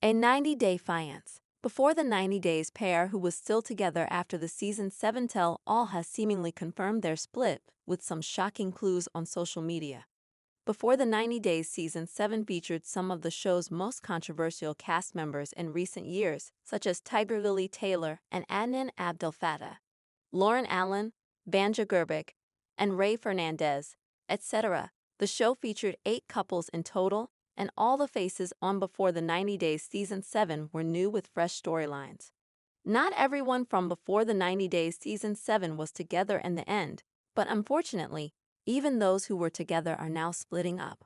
A 90-day fiance. Before the 90 days, pair who was still together after the season 7 tell-all has seemingly confirmed their split, with some shocking clues on social media. Before the 90 days, season 7 featured some of the show's most controversial cast members in recent years, such as Tiger Lily Taylor and Adnan Abdel Fattah, Lauren Allen, Banja Gerbic, and Ray Fernandez, etc. The show featured 8 couples in total, and all the faces on Before the 90 Days Season 7 were new with fresh storylines. Not everyone from Before the 90 Days Season 7 was together in the end, but unfortunately, even those who were together are now splitting up.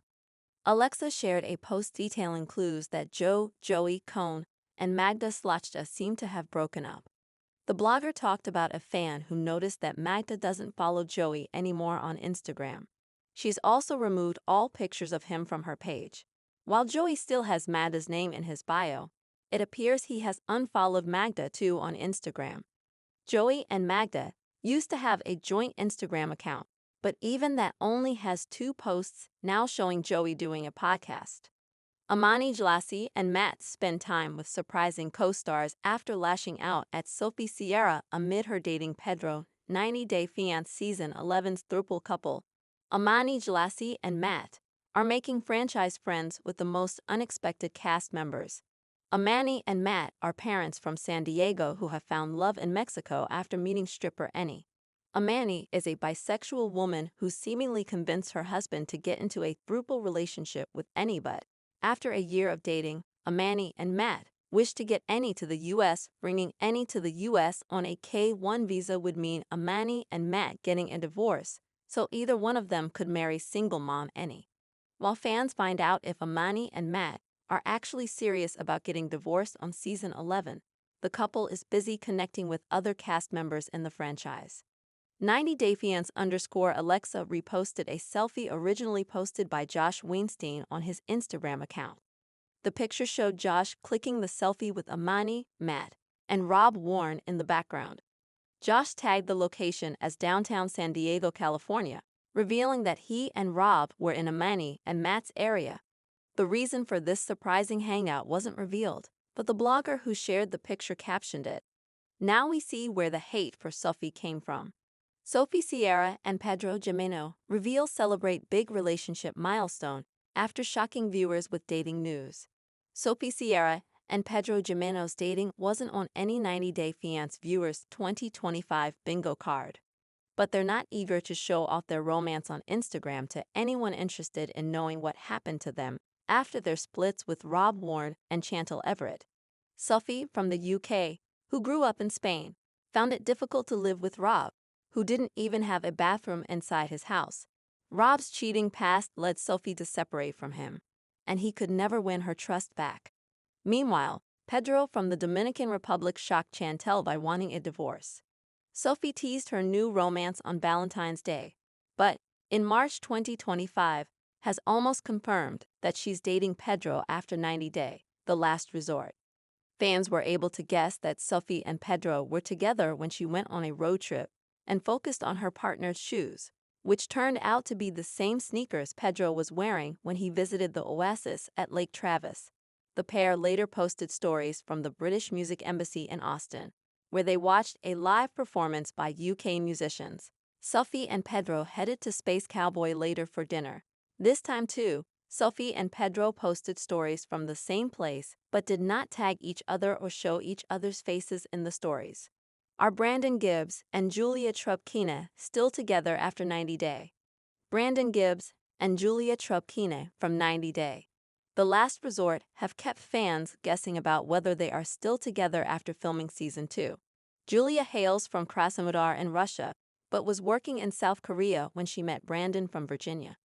Alexa shared a post detailing clues that Joey Cohn, and Magda Slachta seem to have broken up. The blogger talked about a fan who noticed that Magda doesn't follow Joey anymore on Instagram. She's also removed all pictures of him from her page. While Joey still has Magda's name in his bio, it appears he has unfollowed Magda too on Instagram. Joey and Magda used to have a joint Instagram account, but even that only has 2 posts now showing Joey doing a podcast. Amani Jalasi and Matt spend time with surprising co-stars after lashing out at Sophie Sierra amid her dating Pedro 90 Day Fiance Season 11's throuple couple. Amani Jalasi and Matt are making franchise friends with the most unexpected cast members. Amani and Matt are parents from San Diego who have found love in Mexico after meeting stripper Annie. Amani is a bisexual woman who seemingly convinced her husband to get into a throuple relationship with Annie, but after a year of dating, Amani and Matt wish to get Annie to the U.S. Bringing Annie to the U.S. on a K-1 visa would mean Amani and Matt getting a divorce, so either one of them could marry single mom Annie. While fans find out if Amani and Matt are actually serious about getting divorced on Season 11, the couple is busy connecting with other cast members in the franchise. 90 Day Fiance _Alexa reposted a selfie originally posted by Josh Weinstein on his Instagram account. The picture showed Josh clicking the selfie with Amani, Matt, and Rob Warren in the background. Josh tagged the location as downtown San Diego, California, revealing that he and Rob were in Amani and Matt's area. The reason for this surprising hangout wasn't revealed, but the blogger who shared the picture captioned it. Now we see where the hate for Sophie came from. Sophie Sierra and Pedro Jimeno reveal celebrate big relationship milestone after shocking viewers with dating news. Sophie Sierra and Pedro Jimeno's dating wasn't on any 90 Day Fiance viewers' 2025 bingo card. But they're not eager to show off their romance on Instagram to anyone interested in knowing what happened to them after their splits with Rob Warren and Chantal Everett. Sophie, from the UK, who grew up in Spain, found it difficult to live with Rob, who didn't even have a bathroom inside his house. Rob's cheating past led Sophie to separate from him, and he could never win her trust back. Meanwhile, Pedro from the Dominican Republic shocked Chantal by wanting a divorce. Sophie teased her new romance on Valentine's Day, but, in March 2025, has almost confirmed that she's dating Pedro after 90 Day, the last resort. Fans were able to guess that Sophie and Pedro were together when she went on a road trip and focused on her partner's shoes, which turned out to be the same sneakers Pedro was wearing when he visited the Oasis at Lake Travis. The pair later posted stories from the British Music Embassy in Austin, where they watched a live performance by UK musicians. Sophie and Pedro headed to Space Cowboy later for dinner. This time too, Sophie and Pedro posted stories from the same place but did not tag each other or show each other's faces in the stories. Are Brandon Gibbs and Julia Trubkina still together after 90 Day? Brandon Gibbs and Julia Trubkina from 90 Day, The Last Resort have kept fans guessing about whether they are still together after filming Season 2. Julia hails from Krasnodar in Russia, but was working in South Korea when she met Brandon from Virginia.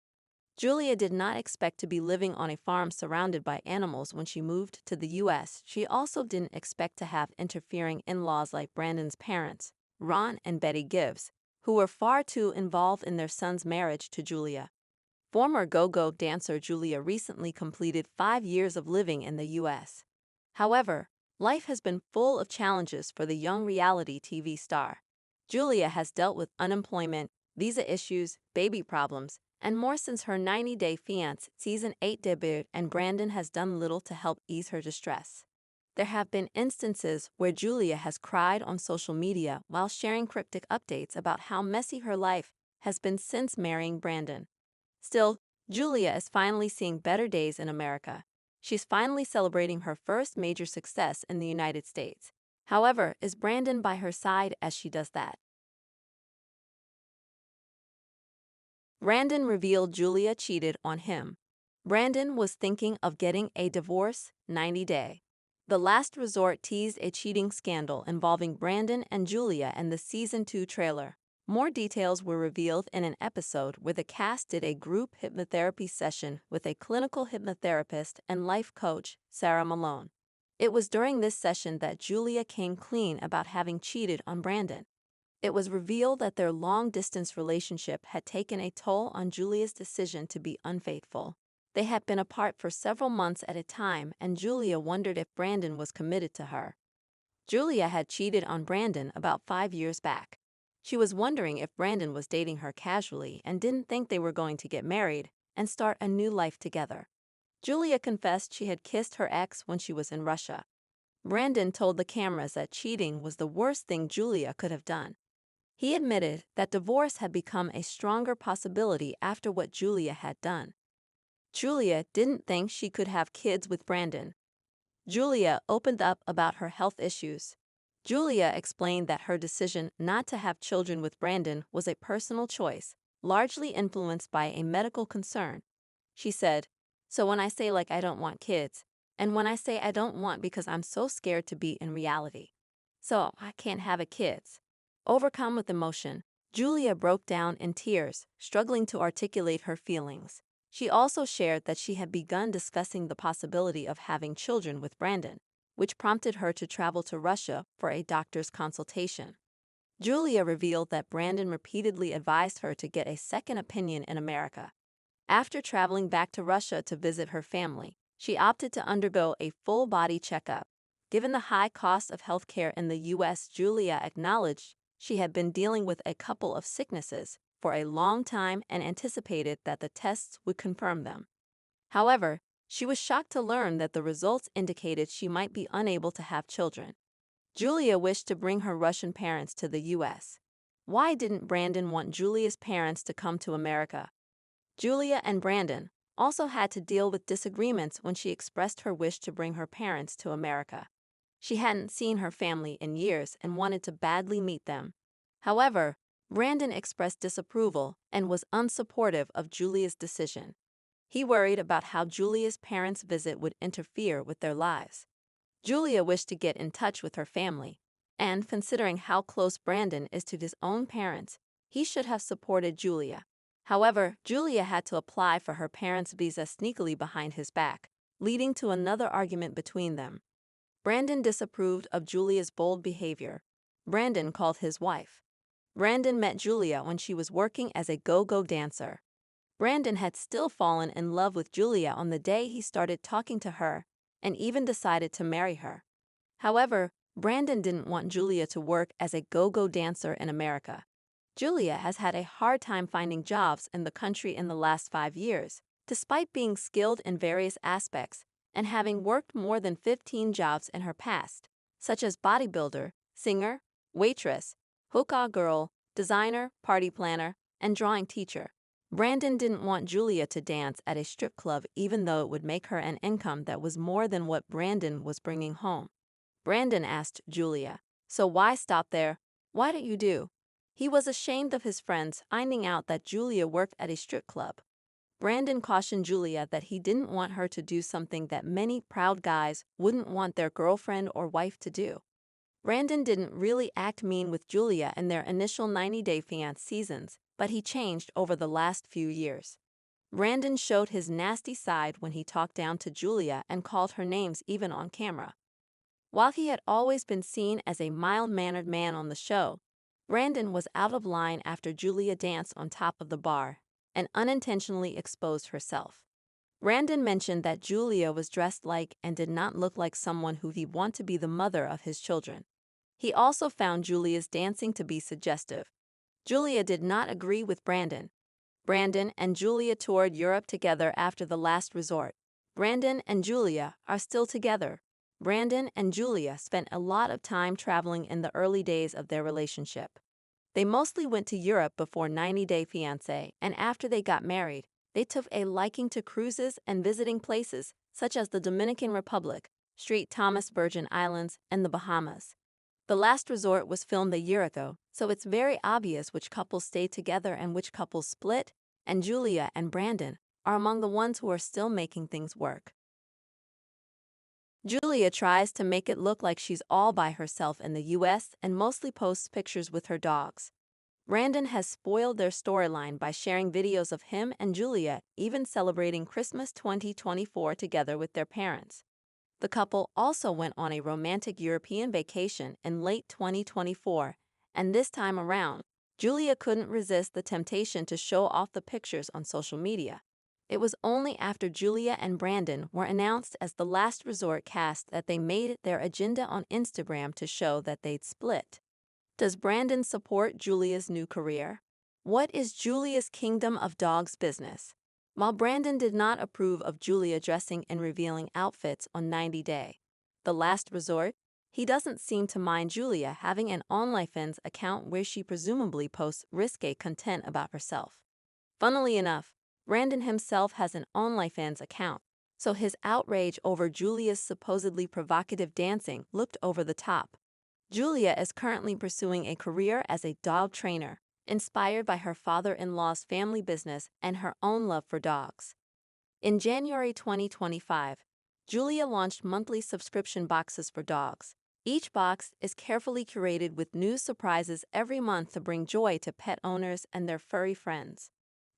Julia did not expect to be living on a farm surrounded by animals when she moved to the U.S. She also didn't expect to have interfering in-laws like Brandon's parents, Ron and Betty Gibbs, who were far too involved in their son's marriage to Julia. Former go-go dancer Julia recently completed 5 years of living in the U.S. However, life has been full of challenges for the young reality TV star. Julia has dealt with unemployment, visa issues, baby problems, and more since her 90-Day Fiance Season 8 debut, and Brandon has done little to help ease her distress. There have been instances where Julia has cried on social media while sharing cryptic updates about how messy her life has been since marrying Brandon. Still, Julia is finally seeing better days in America. She's finally celebrating her first major success in the United States. However, is Brandon by her side as she does that? Brandon revealed Julia cheated on him. Brandon was thinking of getting a divorce 90-day. The Last Resort teased a cheating scandal involving Brandon and Julia in the Season 2 trailer. More details were revealed in an episode where the cast did a group hypnotherapy session with a clinical hypnotherapist and life coach, Sarah Malone. It was during this session that Julia came clean about having cheated on Brandon. It was revealed that their long-distance relationship had taken a toll on Julia's decision to be unfaithful. They had been apart for several months at a time, and Julia wondered if Brandon was committed to her. Julia had cheated on Brandon about 5 years back. She was wondering if Brandon was dating her casually and didn't think they were going to get married and start a new life together. Julia confessed she had kissed her ex when she was in Russia. Brandon told the cameras that cheating was the worst thing Julia could have done. He admitted that divorce had become a stronger possibility after what Julia had done. Julia didn't think she could have kids with Brandon. Julia opened up about her health issues. Julia explained that her decision not to have children with Brandon was a personal choice, largely influenced by a medical concern. She said, "So when I say I don't want kids, and when I say I don't want because I'm so scared to be in reality. So I can't have kids." Overcome with emotion, Julia broke down in tears, struggling to articulate her feelings. She also shared that she had begun discussing the possibility of having children with Brandon, which prompted her to travel to Russia for a doctor's consultation. Julia revealed that Brandon repeatedly advised her to get a second opinion in America. After traveling back to Russia to visit her family, she opted to undergo a full-body checkup. Given the high cost of healthcare in the U.S., Julia acknowledged she had been dealing with a couple of sicknesses for a long time and anticipated that the tests would confirm them. However, she was shocked to learn that the results indicated she might be unable to have children. Julia wished to bring her Russian parents to the U.S. Why didn't Brandon want Julia's parents to come to America? Julia and Brandon also had to deal with disagreements when she expressed her wish to bring her parents to America. She hadn't seen her family in years and wanted to badly meet them. However, Brandon expressed disapproval and was unsupportive of Julia's decision. He worried about how Julia's parents' visit would interfere with their lives. Julia wished to get in touch with her family, and considering how close Brandon is to his own parents, he should have supported Julia. However, Julia had to apply for her parents' visa sneakily behind his back, leading to another argument between them. Brandon disapproved of Julia's bold behavior. Brandon called his wife. Brandon met Julia when she was working as a go-go dancer. Brandon had still fallen in love with Julia on the day he started talking to her and even decided to marry her. However, Brandon didn't want Julia to work as a go-go dancer in America. Julia has had a hard time finding jobs in the country in the last 5 years, despite being skilled in various aspects and having worked more than 15 jobs in her past, such as bodybuilder, singer, waitress, hookah girl, designer, party planner, and drawing teacher. Brandon didn't want Julia to dance at a strip club even though it would make her an income that was more than what Brandon was bringing home. Brandon asked Julia, "So why stop there? Why don't you do?" He was ashamed of his friends finding out that Julia worked at a strip club. Brandon cautioned Julia that he didn't want her to do something that many proud guys wouldn't want their girlfriend or wife to do. Brandon didn't really act mean with Julia in their initial 90-Day Fiance seasons, but he changed over the last few years. Brandon showed his nasty side when he talked down to Julia and called her names even on camera. While he had always been seen as a mild-mannered man on the show, Brandon was out of line after Julia danced on top of the bar and unintentionally exposed herself. Brandon mentioned that Julia was dressed like and did not look like someone who he'd want to be the mother of his children. He also found Julia's dancing to be suggestive. Julia did not agree with Brandon. Brandon and Julia toured Europe together after The Last Resort. Brandon and Julia are still together. Brandon and Julia spent a lot of time traveling in the early days of their relationship. They mostly went to Europe before 90 Day Fiance, and after they got married, they took a liking to cruises and visiting places such as the Dominican Republic, St. Thomas Virgin Islands, and the Bahamas. The Last Resort was filmed a year ago, so it's very obvious which couples stayed together and which couples split, and Julia and Brandon are among the ones who are still making things work. Julia tries to make it look like she's all by herself in the US and mostly posts pictures with her dogs. Brandon has spoiled their storyline by sharing videos of him and Julia even celebrating Christmas 2024 together with their parents. The couple also went on a romantic European vacation in late 2024, and this time around, Julia couldn't resist the temptation to show off the pictures on social media. It was only after Julia and Brandon were announced as the Last Resort cast that they made it their agenda on Instagram to show that they'd split. Does Brandon support Julia's new career? What is Julia's Kingdom of Dogs business? While Brandon did not approve of Julia dressing in revealing outfits on 90 Day, The Last Resort, he doesn't seem to mind Julia having an OnlyFans account where she presumably posts risque content about herself. Funnily enough, Brandon himself has an OnlyFans account, so his outrage over Julia's supposedly provocative dancing looked over the top. Julia is currently pursuing a career as a dog trainer, inspired by her father-in-law's family business and her own love for dogs. In January 2025, Julia launched monthly subscription boxes for dogs. Each box is carefully curated with new surprises every month to bring joy to pet owners and their furry friends.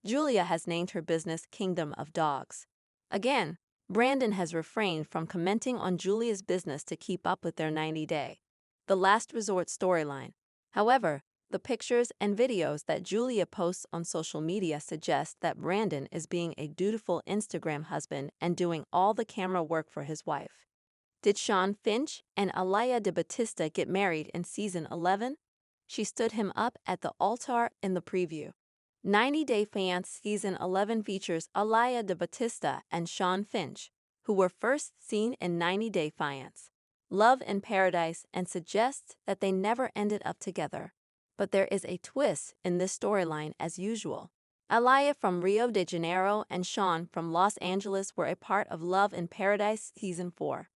Julia has named her business Kingdom of Dogs. Again, Brandon has refrained from commenting on Julia's business to keep up with their 90-day The Last Resort storyline. However, the pictures and videos that Julia posts on social media suggest that Brandon is being a dutiful Instagram husband and doing all the camera work for his wife. Did Sean Finch and Alaya de Batista get married in season 11? She stood him up at the altar in the preview. 90 Day Fiance season 11 features Alaya de Batista and Sean Finch, who were first seen in 90 Day Fiance, Love in Paradise, and suggests that they never ended up together. But there is a twist in this storyline as usual. Alaya from Rio de Janeiro and Sean from Los Angeles were a part of Love in Paradise season 4.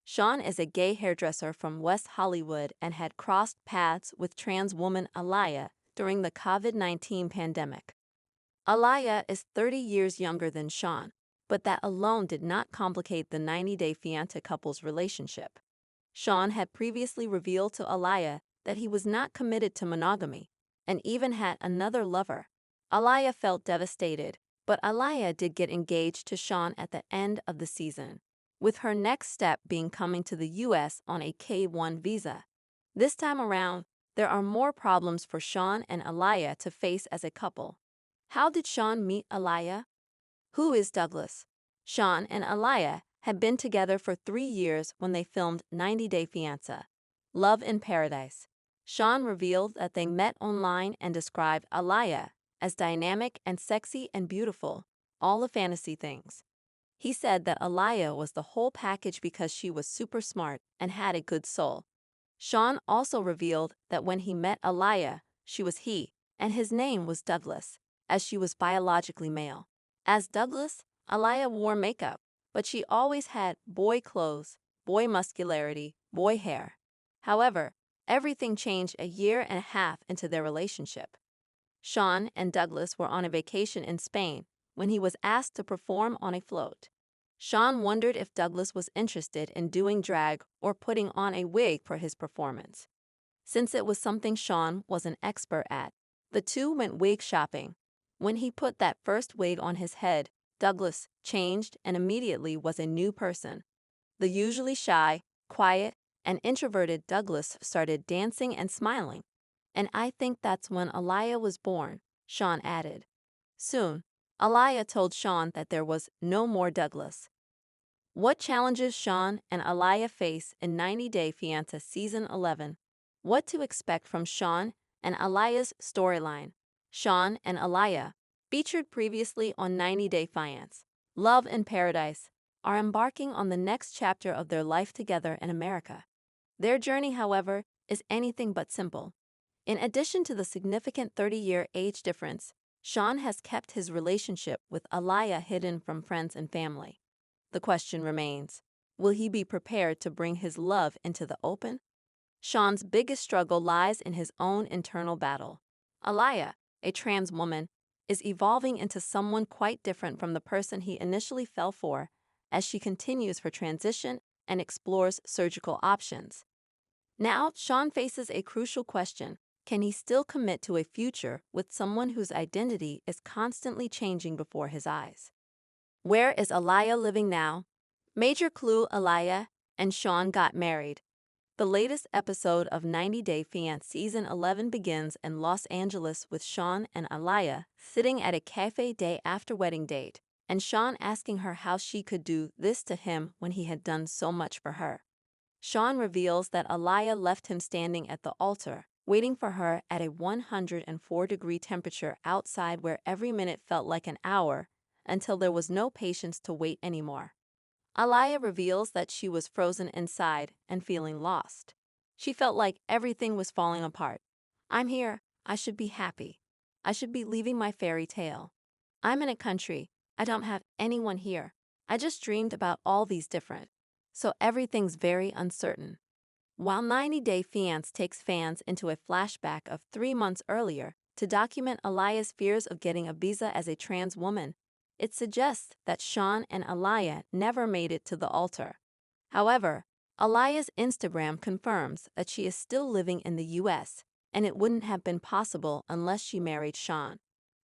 Sean is a gay hairdresser from West Hollywood and had crossed paths with trans woman Alaya during the COVID-19 pandemic. Alaya is 30 years younger than Sean, but that alone did not complicate the 90 Day Fiance couple's relationship. Sean had previously revealed to Alaya that he was not committed to monogamy, and even had another lover. Alaya felt devastated, but Alaya did get engaged to Sean at the end of the season, with her next step being coming to the US on a K-1 visa. This time around, there are more problems for Sean and Alaya to face as a couple. How did Sean meet Alaya? Who is Douglas? Sean and Alaya had been together for 3 years when they filmed 90 Day Fiance, Love in Paradise. Sean revealed that they met online and described Alaya as dynamic and sexy and beautiful, all the fantasy things. He said that Alaya was the whole package because she was super smart and had a good soul. Sean also revealed that when he met Alaya, she was he, and his name was Douglas, as she was biologically male. As Douglas, Alaya wore makeup, but she always had boy clothes, boy muscularity, boy hair. However, everything changed a year and a half into their relationship. Sean and Douglas were on a vacation in Spain when he was asked to perform on a float. Sean wondered if Douglas was interested in doing drag or putting on a wig for his performance. Since it was something Sean was an expert at, the two went wig shopping. When he put that first wig on his head, Douglas changed and immediately was a new person. The usually shy, quiet, and introverted Douglas started dancing and smiling. And I think that's when Alaya was born, Sean added. Soon, Alaya told Sean that there was no more Douglas. What challenges Sean and Alaya face in 90 Day Fiance Season 11? What to expect from Sean and Alaya's storyline? Sean and Alaya, Featured previously on 90 Day Fiance, Love in Paradise, are embarking on the next chapter of their life together in America. Their journey, however, is anything but simple. In addition to the significant 30-year age difference, Sean has kept his relationship with Aliyah hidden from friends and family. The question remains, will he be prepared to bring his love into the open? Sean's biggest struggle lies in his own internal battle. Aliyah, a trans woman, is evolving into someone quite different from the person he initially fell for as she continues her transition and explores surgical options. Now, Sean faces a crucial question. Can he still commit to a future with someone whose identity is constantly changing before his eyes? Where is Aliyah living now? Major clue: Aliyah and Sean got married. The latest episode of 90 Day Fiance Season 11 begins in Los Angeles with Sean and Aliyah sitting at a cafe day after wedding date, and Sean asking her how she could do this to him when he had done so much for her. Sean reveals that Aliyah left him standing at the altar, waiting for her at a 104-degree temperature outside where every minute felt like an hour, until there was no patience to wait anymore. Aliyah reveals that she was frozen inside and feeling lost. She felt like everything was falling apart. I'm here. I should be happy. I should be leaving my fairy tale. I'm in a country. I don't have anyone here. I just dreamed about all these different. So everything's very uncertain. While 90 Day Fiance takes fans into a flashback of 3 months earlier to document Aliyah's fears of getting a visa as a trans woman, it suggests that Sean and Aliyah never made it to the altar. However, Aliyah's Instagram confirms that she is still living in the US, and it wouldn't have been possible unless she married Sean.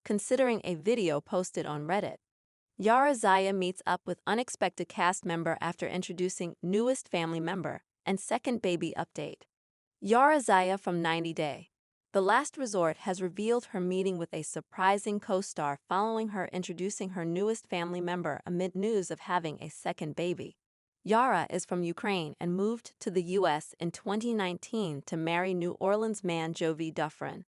Considering a video posted on Reddit, Yara Zaya meets up with unexpected cast member after introducing newest family member and second baby update. Yara Zaya from 90 Day. The Last Resort has revealed her meeting with a surprising co-star following her introducing her newest family member amid news of having a second baby. Yara is from Ukraine and moved to the U.S. in 2019 to marry New Orleans man Jovi Dufresne.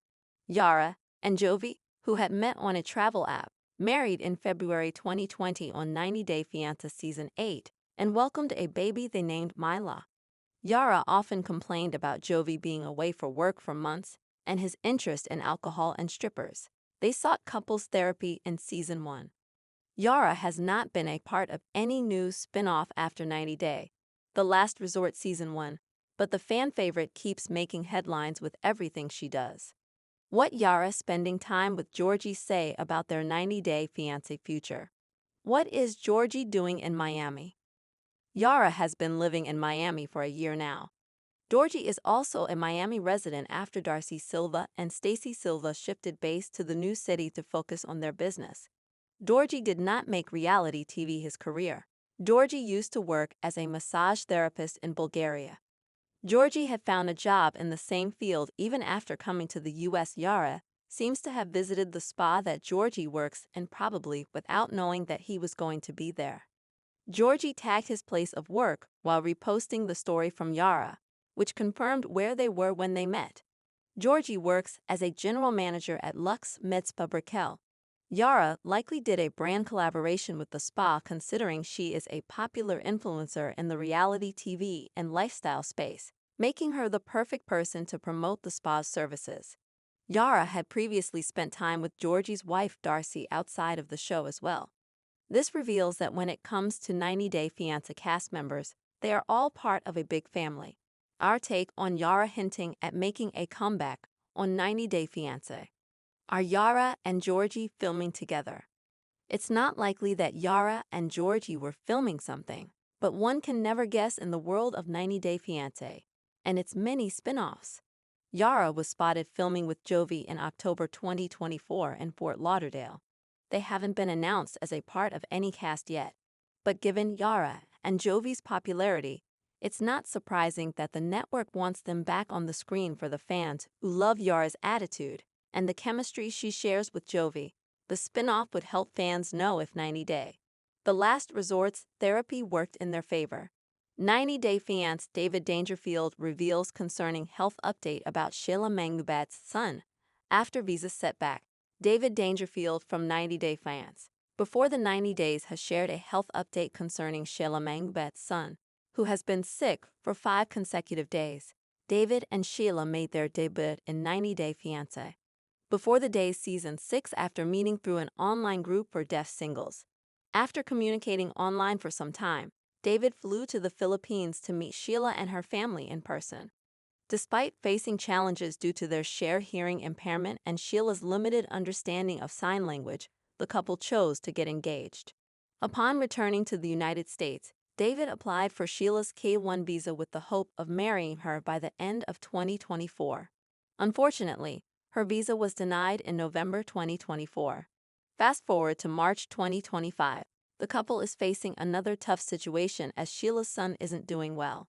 Yara and Jovi, who had met on a travel app, married in February 2020 on 90 Day Fiance Season 8 and welcomed a baby they named Mila. Yara often complained about Jovi being away for work for months and his interest in alcohol and strippers. They sought couples therapy in Season 1. Yara has not been a part of any new spin-off after 90 Day, The Last Resort Season 1, but the fan favorite keeps making headlines with everything she does. What Yara spending time with Georgie say about their 90 Day Fiance future? What is Georgie doing in Miami? Yara has been living in Miami for a year now. Georgie is also a Miami resident after Darcy Silva and Stacy Silva shifted base to the new city to focus on their business. Georgie did not make reality TV his career. Georgie used to work as a massage therapist in Bulgaria. Georgie had found a job in the same field even after coming to the U.S. Yara seems to have visited the spa that Georgie works in probably without knowing that he was going to be there. Georgie tagged his place of work while reposting the story from Yara, which confirmed where they were when they met. Georgie works as a general manager at Lux Mitzpah Brickell. Yara likely did a brand collaboration with the spa considering she is a popular influencer in the reality TV and lifestyle space, making her the perfect person to promote the spa's services. Yara had previously spent time with Georgie's wife Darcy outside of the show as well. This reveals that when it comes to 90 Day Fiance cast members, they are all part of a big family. Our take on Yara hinting at making a comeback on 90 Day Fiance. Are Yara and Georgie filming together? It's not likely that Yara and Georgie were filming something, but one can never guess in the world of 90 Day Fiance and its many spin-offs. Yara was spotted filming with Jovi in October 2024 in Fort Lauderdale. They haven't been announced as a part of any cast yet, but given Yara and Jovi's popularity, it's not surprising that the network wants them back on the screen for the fans who love Yara's attitude and the chemistry she shares with Jovi. The spin-off would help fans know if 90 Day, The Last Resort's therapy worked in their favor. 90 Day Fiance David Dangerfield reveals concerning health update about Sheila Mangubat's son after visa setback. David Dangerfield from 90 Day Fiance. Before the 90 Days has shared a health update concerning Sheila Mangbet's son, who has been sick for 5 consecutive days. David and Sheila made their debut in 90 Day Fiance. Before the Days season 6 after meeting through an online group for deaf singles. After communicating online for some time, David flew to the Philippines to meet Sheila and her family in person. Despite facing challenges due to their shared hearing impairment and Sheila's limited understanding of sign language, the couple chose to get engaged. Upon returning to the United States, David applied for Sheila's K-1 visa with the hope of marrying her by the end of 2024. Unfortunately, her visa was denied in November 2024. Fast forward to March 2025, the couple is facing another tough situation as Sheila's son isn't doing well.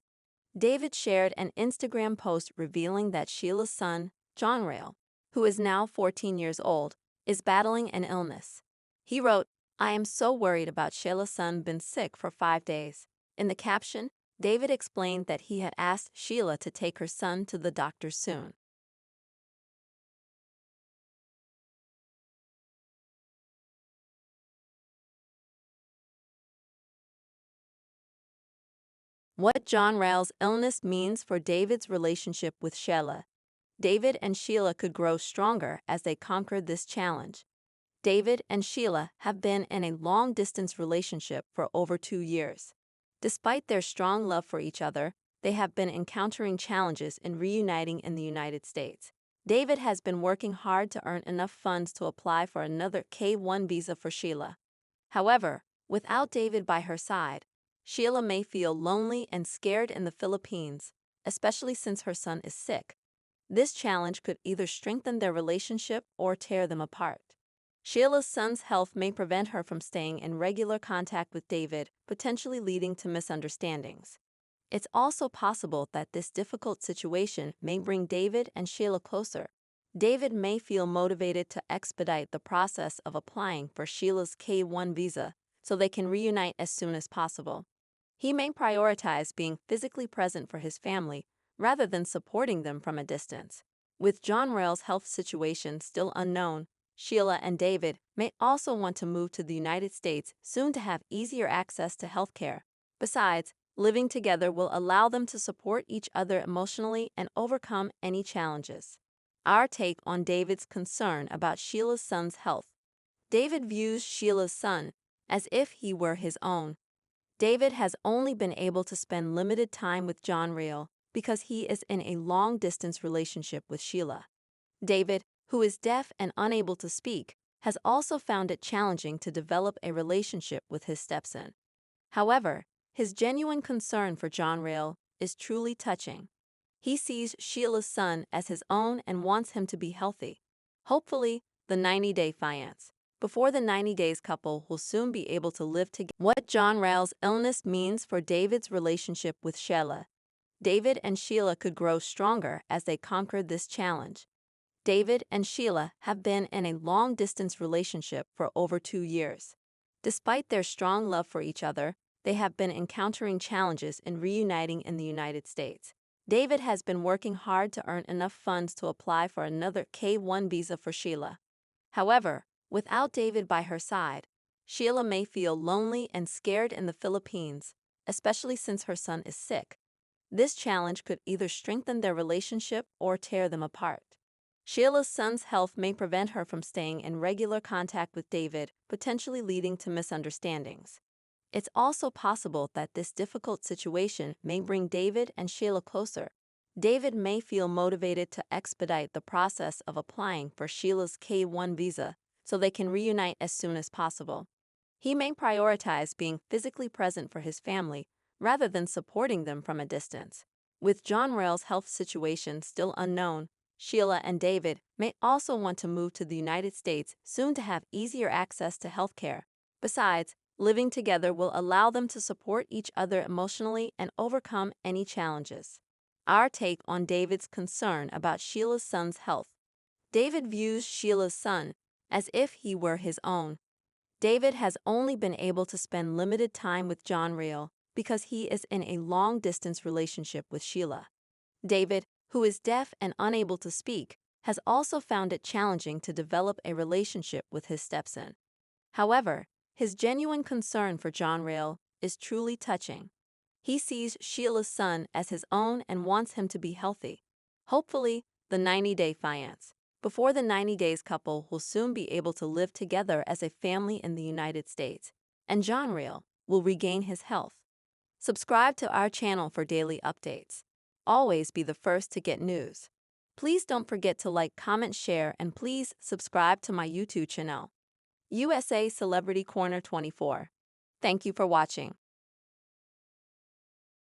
David shared an Instagram post revealing that Sheila's son, John Rail, who is now 14 years old, is battling an illness. He wrote, "I am so worried about Sheila's son been sick for 5 days." In the caption, David explained that he had asked Sheila to take her son to the doctor soon. What John Rail's illness means for David's relationship with Sheila. David and Sheila could grow stronger as they conquered this challenge. David and Sheila have been in a long-distance relationship for over 2 years. Despite their strong love for each other, they have been encountering challenges in reuniting in the United States. David has been working hard to earn enough funds to apply for another K-1 visa for Sheila. However, without David by her side, Sheila may feel lonely and scared in the Philippines, especially since her son is sick. This challenge could either strengthen their relationship or tear them apart. Sheila's son's health may prevent her from staying in regular contact with David, potentially leading to misunderstandings. It's also possible that this difficult situation may bring David and Sheila closer. David may feel motivated to expedite the process of applying for Sheila's K-1 visa so they can reunite as soon as possible. He may prioritize being physically present for his family rather than supporting them from a distance. With John Rail's health situation still unknown, Sheila and David may also want to move to the United States soon to have easier access to healthcare. Besides, living together will allow them to support each other emotionally and overcome any challenges. Our take on David's concern about Sheila's son's health. David views Sheila's son as if he were his own. David has only been able to spend limited time with John Rail because he is in a long-distance relationship with Sheila. David, who is deaf and unable to speak, has also found it challenging to develop a relationship with his stepson. However, his genuine concern for John Rail is truly touching. He sees Sheila's son as his own and wants him to be healthy. Hopefully, the 90-day fiance. Before the 90 days couple will soon be able to live together. What John Rail's illness means for David's relationship with Sheila. David and Sheila could grow stronger as they conquered this challenge. David and Sheila have been in a long-distance relationship for over 2 years. Despite their strong love for each other, they have been encountering challenges in reuniting in the United States. David has been working hard to earn enough funds to apply for another K-1 visa for Sheila. However, without David by her side, Sheila may feel lonely and scared in the Philippines, especially since her son is sick. This challenge could either strengthen their relationship or tear them apart. Sheila's son's health may prevent her from staying in regular contact with David, potentially leading to misunderstandings. It's also possible that this difficult situation may bring David and Sheila closer. David may feel motivated to expedite the process of applying for Sheila's K-1 visa so they can reunite as soon as possible. He may prioritize being physically present for his family rather than supporting them from a distance. With John Rail's health situation still unknown, Sheila and David may also want to move to the United States soon to have easier access to healthcare. Besides, living together will allow them to support each other emotionally and overcome any challenges. Our take on David's concern about Sheila's son's health. David views Sheila's son as if he were his own. David has only been able to spend limited time with John Rail because he is in a long-distance relationship with Sheila. David, who is deaf and unable to speak, has also found it challenging to develop a relationship with his stepson. However, his genuine concern for John Rail is truly touching. He sees Sheila's son as his own and wants him to be healthy. Hopefully, the 90-day fiance. Before the 90 days, couple will soon be able to live together as a family in the United States, and John Rail will regain his health. Subscribe to our channel for daily updates. Always be the first to get news. Please don't forget to like, comment, share, and please subscribe to my YouTube channel, USA Celebrity Corner 24. Thank you for watching.